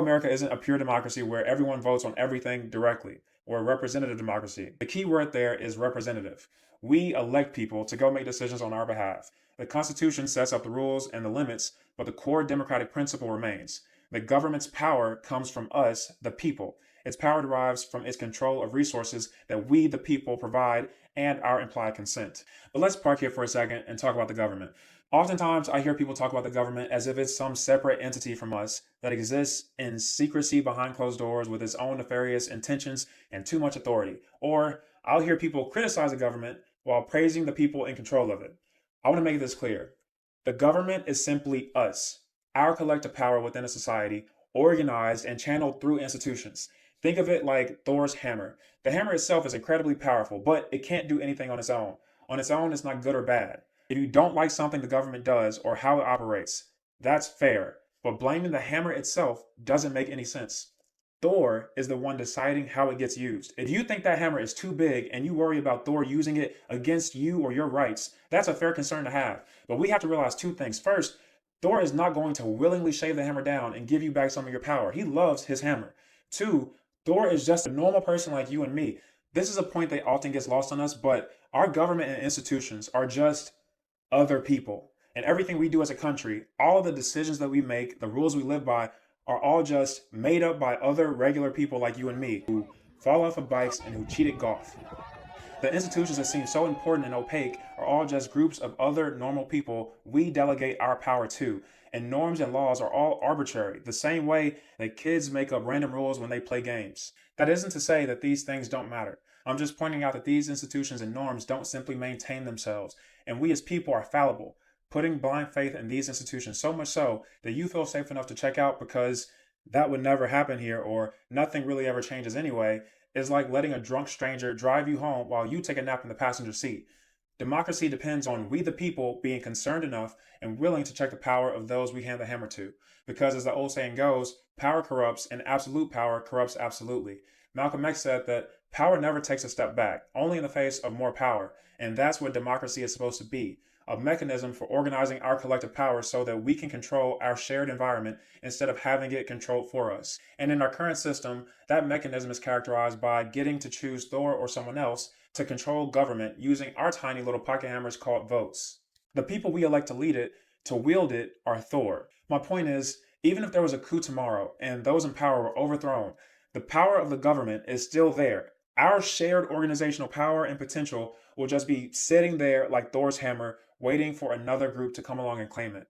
America isn't a pure democracy where everyone votes on everything directly, or a representative democracy. The key word there is representative. We elect people to go make decisions on our behalf. The Constitution sets up the rules and the limits, but the core democratic principle remains. The government's power comes from us, the people. Its power derives from its control of resources that we, the people, provide and our implied consent. But let's park here for a second and talk about the government. Oftentimes, I hear people talk about the government as if it's some separate entity from us that exists in secrecy behind closed doors with its own nefarious intentions and too much authority. Or I'll hear people criticize the government while praising the people in control of it. I want to make this clear. The government is simply us, our collective power within a society, organized and channeled through institutions. Think of it like Thor's hammer. The hammer itself is incredibly powerful, but it can't do anything on its own. On its own, it's not good or bad. If you don't like something the government does or how it operates, that's fair. But blaming the hammer itself doesn't make any sense. Thor is the one deciding how it gets used. If you think that hammer is too big and you worry about Thor using it against you or your rights, that's a fair concern to have. But we have to realize two things. First, Thor is not going to willingly shave the hammer down and give you back some of your power. He loves his hammer. Two, Thor is just a normal person like you and me. This is a point that often gets lost on us, but our government and institutions are just other people. And everything we do as a country, all of the decisions that we make, the rules we live by, are all just made up by other regular people like you and me who fall off of bikes and who cheat at golf. The institutions that seem so important and opaque are all just groups of other normal people we delegate our power to. And norms and laws are all arbitrary, the same way that kids make up random rules when they play games. That isn't to say that these things don't matter. I'm just pointing out that these institutions and norms don't simply maintain themselves, and we as people are fallible, putting blind faith in these institutions so much so that you feel safe enough to check out because that would never happen here or nothing really ever changes anyway, is like letting a drunk stranger drive you home while you take a nap in the passenger seat. Democracy depends on we the people being concerned enough and willing to check the power of those we hand the hammer to. Because as the old saying goes, power corrupts and absolute power corrupts absolutely. Malcolm X said that power never takes a step back, only in the face of more power. And that's what democracy is supposed to be, a mechanism for organizing our collective power so that we can control our shared environment instead of having it controlled for us. And in our current system, that mechanism is characterized by getting to choose Thor or someone else to control government using our tiny little pocket hammers called votes. The people we elect to lead it, to wield it, are Thor. My point is, even if there was a coup tomorrow and those in power were overthrown, the power of the government is still there. Our shared organizational power and potential will just be sitting there like Thor's hammer, waiting for another group to come along and claim it.